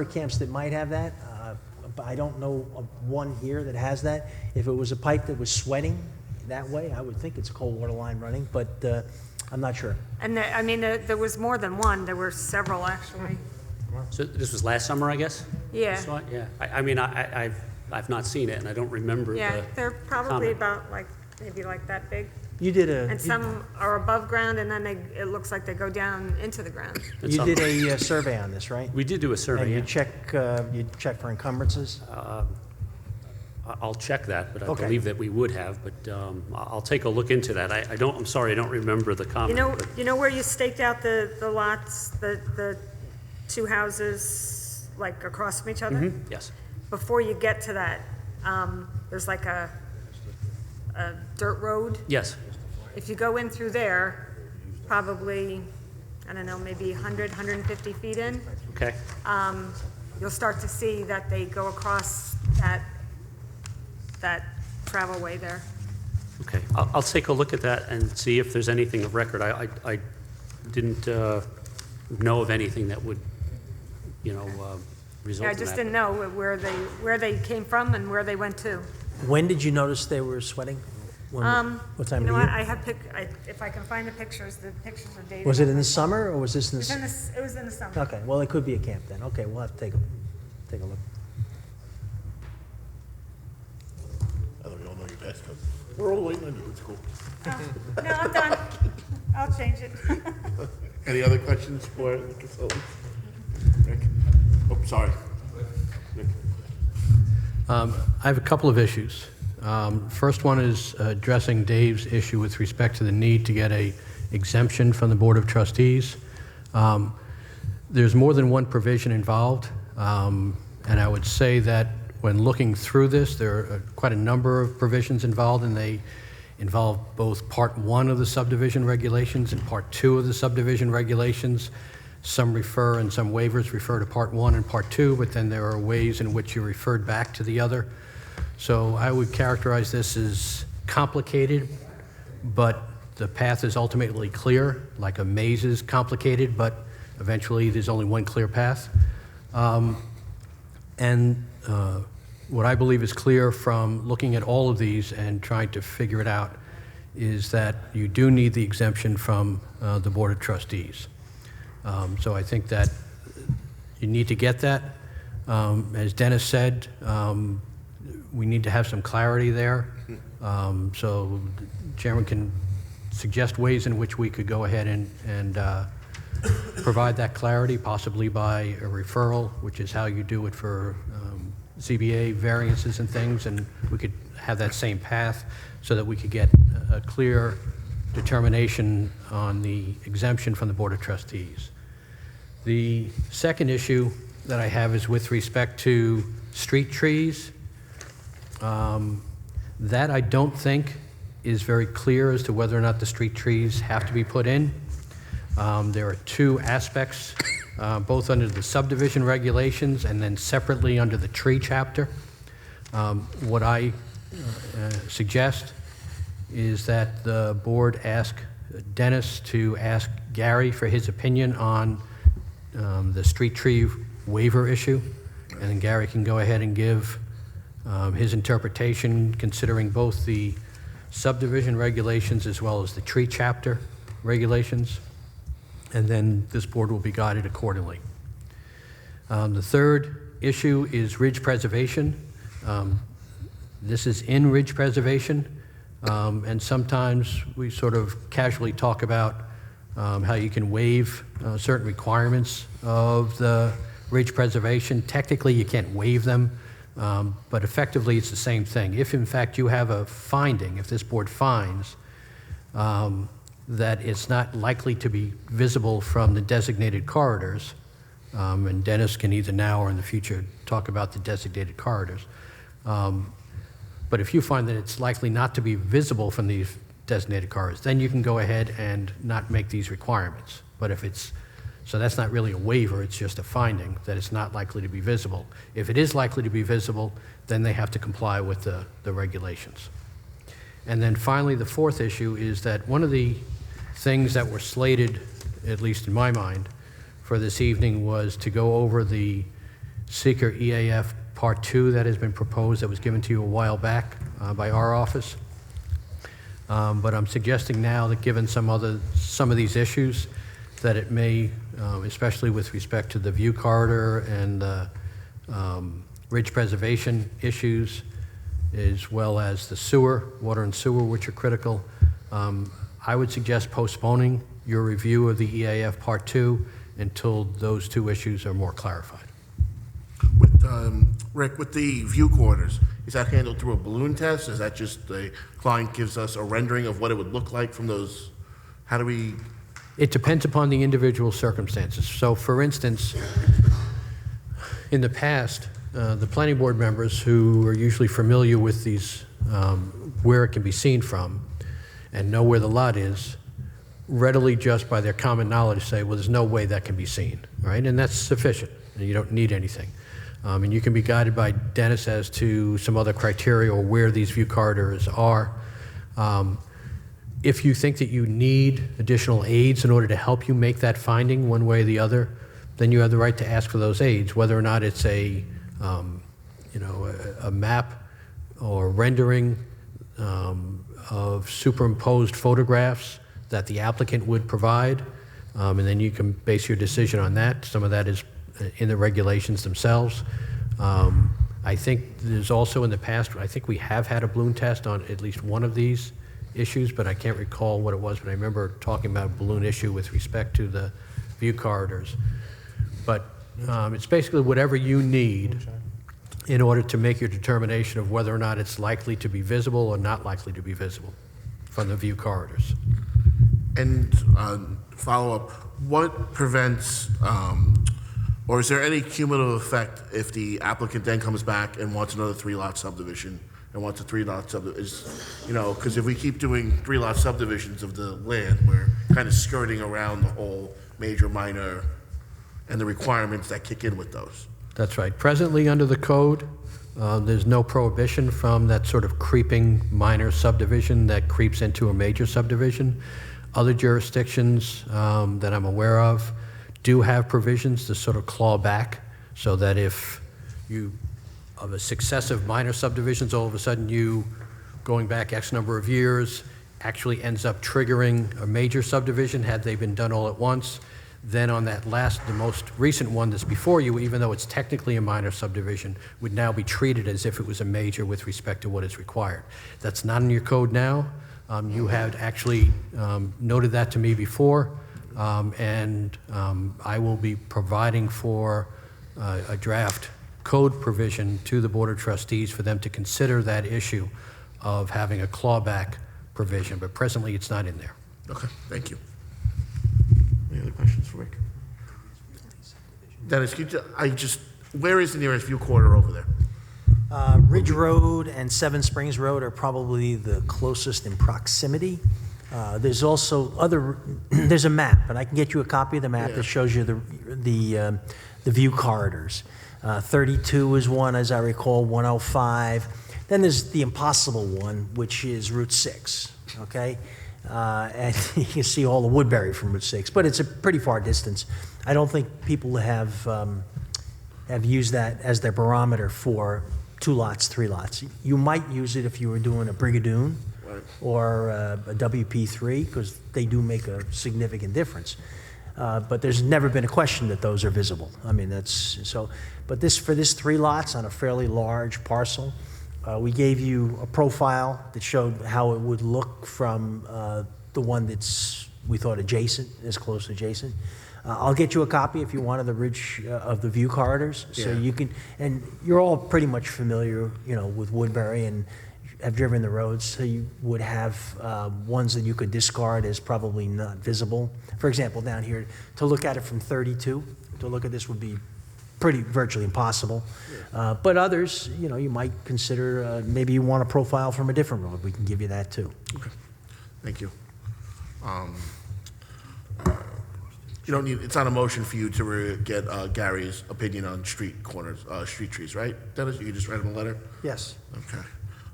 camps that might have that, but I don't know of one here that has that. If it was a pipe that was sweating that way, I would think it's a cold water line running, but I'm not sure. And there was more than one. There were several, actually. So this was last summer, I guess? Yeah. You saw it? Yeah. I've not seen it, and I don't remember Yeah, the they're probably comment. about maybe like that big. You did And some are above ground, and then it looks like they go down into the ground. you did a survey on this, right? We did do a survey, And yeah. you check for encumbrances? I'll check that, but I Okay. believe that we would have, but I'll take a look into that. I'm sorry, I don't remember the comment. You know where you staked out the lots, the two houses, like across from each other? Mhm, yes. Before you get to that, there's like a dirt road. Yes. If you go in through there, probably, I don't know, maybe 100, 150 feet in, Okay. you'll start to see that they go across that travelway there. Okay. I'll take a look at that and see if there's anything of record. I didn't know of anything that would, result Yeah, I in just that. didn't know where they came from and where they went to. When did you notice they were sweating? What time You of know the what, year? if I can find the pictures are dated. Was it in the summer, or was this in It the? was in the summer. Okay, well, it could be a camp then. Okay, we'll have to take a look. I don't know your best, because we're all waiting on you, it's cool. No, I'm done. I'll change it. Any other questions for the consultants? Rick? Oh, sorry. Rick? I have a couple of issues. First one is addressing Dave's issue with respect to the need to get a exemption from the Board of Trustees. There's more than one provision involved, and I would say that when looking through this, there are quite a number of provisions involved, and they involve both Part 1 of the subdivision regulations and Part 2 of the subdivision regulations. Some refer and some waivers refer to Part 1 and Part 2, but then there are ways in which you referred back to the other. So I would characterize this as complicated, but the path is ultimately clear, like a maze is complicated, but eventually there's only one clear path. What I believe is clear from looking at all of these and trying to figure it out is that you do need the exemption from the Board of Trustees. So I think that you need to get that. As Dennis said, we need to have some clarity there. So the chairman can suggest ways in which we could go ahead and provide that clarity, possibly by a referral, which is how you do it for ZBA variances and things, and we could have that same path so that we could get a clear determination on the exemption from the Board of Trustees. The second issue that I have is with respect to street trees. That I don't think is very clear as to whether or not the street trees have to be put in. There are two aspects, both under the subdivision regulations and then separately under the tree chapter. What I suggest is that the board ask Dennis to ask Gary for his opinion on the street tree waiver issue, and then Gary can go ahead and give his interpretation considering both the subdivision regulations as well as the tree chapter regulations, and then this board will be guided accordingly. The third issue is ridge preservation. This is in ridge preservation, and sometimes we sort of casually talk about how you can waive certain requirements of the ridge preservation. Technically, you can't waive them, but effectively it's the same thing. If in fact you have a finding, if this board finds that it's not likely to be visible from the designated corridors, and Dennis can either now or in the future talk about the designated corridors, but if you find that it's likely not to be visible from these designated corridors, then you can go ahead and not make these requirements. But if it's, so that's not really a waiver, it's just a finding that it's not likely to be visible. If it is likely to be visible, then they have to comply with the regulations. And then finally, the fourth issue is that one of the things that were slated, at least in my mind, for this evening was to go over the seeker EAF Part 2 that has been proposed that was given to you a while back by our office. But I'm suggesting now that given some of these issues, that it may, especially with respect to the view corridor and ridge preservation issues, as well as the sewer, water and sewer, which are critical, I would suggest postponing your review of the EAF Part 2 until those two issues are more clarified. With, Rick, with the view corridors, is that handled through a balloon test? Is that just the client gives us a rendering of what it would look like from those? How do we? It depends upon the individual circumstances. So, for instance, in the past, the planning board members who are usually familiar with these, where it can be seen from, and know where the lot is, readily just by their common knowledge say, well, there's no way that can be seen, right? And that's sufficient, and you don't need anything. And you can be guided by Dennis as to some other criteria or where these view corridors are. If you think that you need additional aids in order to help you make that finding one way or the other, then you have the right to ask for those aids, whether or not it's a map or rendering of superimposed photographs that the applicant would provide, and then you can base your decision on that. Some of that is in the regulations themselves. I think there's also in the past, I think we have had a balloon test on at least one of these issues, but I can't recall what it was, but I remember talking about a balloon issue with respect to the view corridors. But it's basically whatever you need in order to make your determination of whether or not it's likely to be visible or not likely to be visible from the view corridors. And follow-up, what prevents, or is there any cumulative effect if the applicant then comes back and wants another 3-lot subdivision and wants a 3-lot subdivision? You know, because if we keep doing 3-lot subdivisions of the land, we're kind of skirting around the whole major, minor, and the requirements that kick in with those. That's right. Presently, under the code, there's no prohibition from that sort of creeping minor subdivision that creeps into a major subdivision. Other jurisdictions that I'm aware of do have provisions to sort of claw back, so that if you, of a successive minor subdivisions, all of a sudden you, going back X number of years, actually ends up triggering a major subdivision had they been done all at once, then on that last, the most recent one that's before you, even though it's technically a minor subdivision, would now be treated as if it was a major with respect to what is required. That's not in your code now. You had actually noted that to me before, and I will be providing for a draft code provision to the Board of Trustees for them to consider that issue of having a clawback provision, but presently it's not in there. Okay, thank you. Any other questions for Rick? Dennis, where is the nearest view corridor over there? Ridge Road and Seven Springs Road are probably the closest in proximity. There's also there's a map, and I can get you a copy of the map that shows you the view corridors. 32 is one, as I recall, 105. Then there's the impossible one, which is Route 6, okay? And you can see all the Woodbury from Route 6, but it's a pretty far distance. I don't think people have used that as their barometer for 2 lots, 3 lots. You might use it if you were doing a Brigadoon or a WP3, because they do make a significant difference. But there's never been a question that those are visible. I mean, that's so. But for this 3 lots on a fairly large parcel, we gave you a profile that showed how it would look from the one that's, we thought, adjacent, as close adjacent. I'll get you a copy if you want of the ridge of the view corridors, so you can. And you're all pretty much familiar, with Woodbury and have driven the roads, so you would have ones that you could discard as probably not visible. For example, down here, to look at it from 32, to look at this would be virtually impossible. But others, you might consider, maybe you want a profile from a different road. We can give you that too. Okay, thank you. You don't need, it's not a motion for you to get Gary's opinion on street corners, street trees, right, Dennis? You can just write him a letter? Yes. Okay.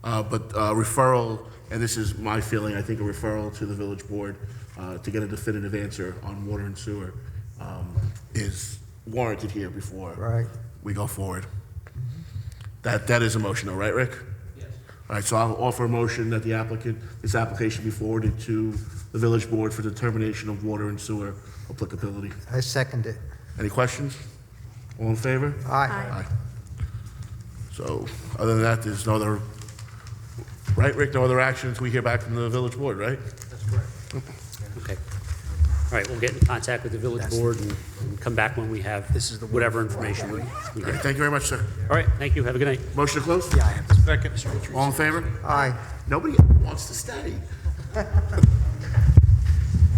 But referral, and this is my feeling, I think a referral to the village board to get a definitive answer on water and sewer is warranted here before Right. we go forward. That is a motion though, right, Rick? Yes. All right, so I'll offer a motion that this application be forwarded to the village board for determination of water and sewer applicability. I second it. Any questions? All in favor? Aye. Aye. So, other than that, there's no other, right, Rick, no other actions we hear back from the village board, right? Okay. All right, we'll get in contact with the village board and come back when we have This is the one whatever for information we All right, get. thank you very much, sir. All right, thank you. Have a good night. Motion to close? Yeah, I have to. Second. All in favor? Aye. Nobody wants to stay.